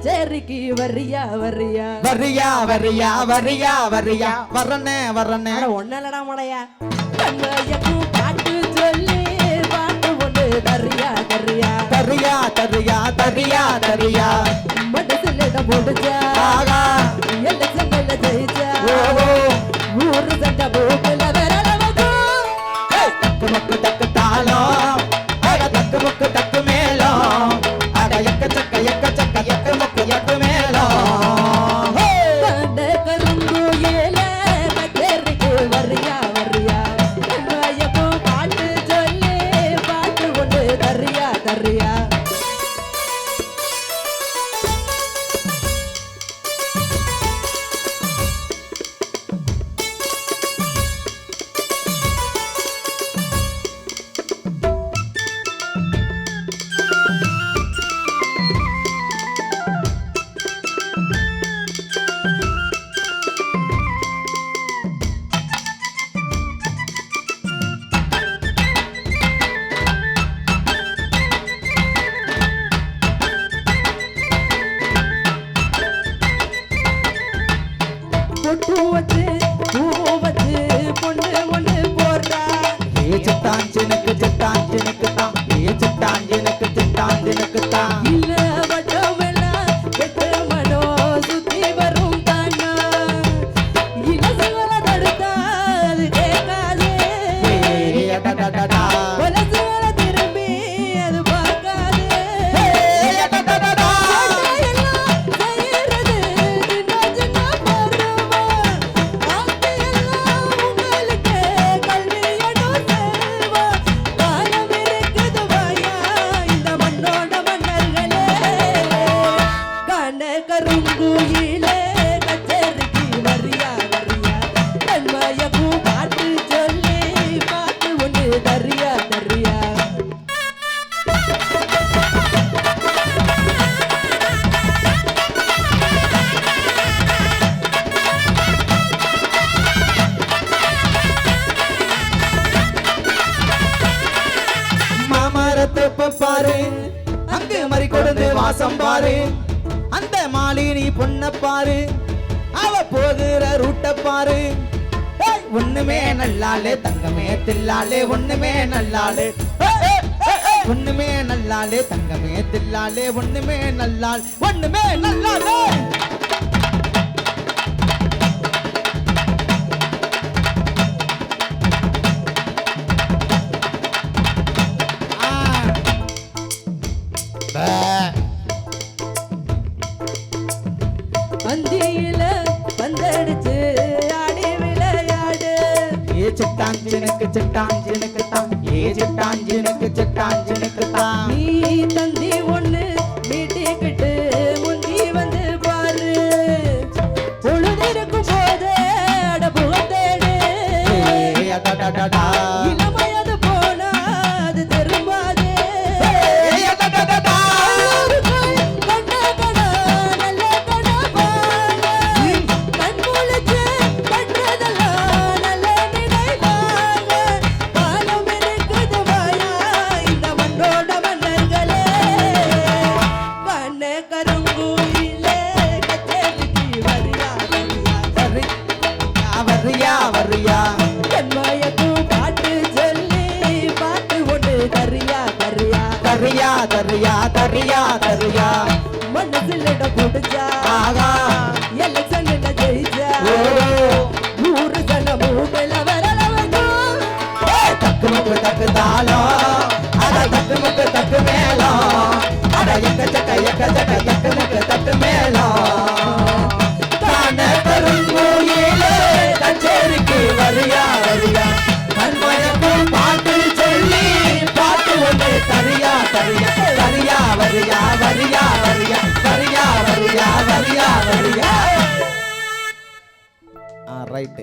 கச்சேரிக்கு வரியா வரியா வரியா வரியா வரியா வரியா வரனே வரனே ஒன்னலடா மடையா கண்மையக்கும் பாட்டு சொல்லி பாட்டு ஒன்று தரியா தரியா தரியா தரியா தரியா தரியா மனசுல போடுச்சா எல்ல ஜெயிச்சா ஊரு சண்டை போக்குல விரலவதோ தக்கு முக்கு தக்கு தாளம் அட தக்கு முக்கு தக்கு மேளம் அட எக்க சக்க எக்க சக்க எக்க முக்கு எக்கு மேளம் கண்ட கருங்குயில கச்சேரிக்கு வரியா வரியா கண்மையக்கும் பாட்டு சொல்லி பாட்டு ஒன்று தரியா தரியா பொட்டு வச்சு பூ வச்சு பொண்ணு ஒண்ணு போடுறா ஏ சிட்டாஞ்சினுக்கு சிட்டாஞ்சினுக்கு தான் ஏ சிட்டாஞ்சினுக்கு சிட்டாஞ்சினுக்கு தான் இல்ல வட்டமெல்லாம் கெட்ட மனோ சுத்தி வரும் தானா இலசுகள தடுத்தா அது கேட்காதே வலசுகள திரும்பி அது பார்க்காதே எல்லாம் செய்யறது சின்ன சின்ன பருவம் ஆசையெல்லாம் உங்களுக்கு கல்வியனும் செல்வம் காலம் இருக்குது வாயா இந்த மண்ணோட மன்னர்களே கண்ண கருங்குயிலே கச்சேரிக்கு வரியா வரியா கண்மயப்பூ பாட்டு சொல்லி பாட்டு ஒன்று தரியா தரியா மாமரத்தை பாரு அங்கு மறி கொடுத்து வாசம் பாரு அந்த மாலினி பொண்ண பாரு அவ போகிற ரூட்ட பாரு ஏய், ஒண்ணுமே நல்லாலே தங்கமே தில்லாலே ஒண்ணுமே நல்லாலே ஒண்ணுமே நல்லாலே தங்கமே தில்லாலே ஒண்ணுமே நல்லால் ஒண்ணுமே நல்லாலே அந்தியில வந்தடிச்சு ஆடி விளையாடு ஏ சிட்டாஞ்சினுக்கு சிட்டாஞ்சினுக்கு தான் ஏ சிட்டாஞ்சினுக்கு சிட்டாஞ்சினுக்கு தான் நீ தந்தி ஒண்ணு மீட்டிக்கிட்டு முந்தி வந்து பாரு பொழுதிருக்கும் போதே அட புகத்தேடு இளமையது போனா அது திரும்பாதே வரியா வரியா தரியா தரியா தரியா தரியா மனசுல போட்டுச்சா ஆகா எலெக்ஷன்ல ஜெயிச்சா ஓ ஊரு சன மூக்கல வரலவங்க தக்கு முக்கு தக்கு தாளம் அட தக்கு முக்கு தக்கு மேளம் அட எக்க சக்க தக்கு முக்கு தக்கு மேளம் காண கருங்கோயிலே கச்சேரிக்கு வரியா வரியா கண்மயக்கும் பாட்டு சொல்லி பாட்டு ஒன்று தரியா தரியா தரியா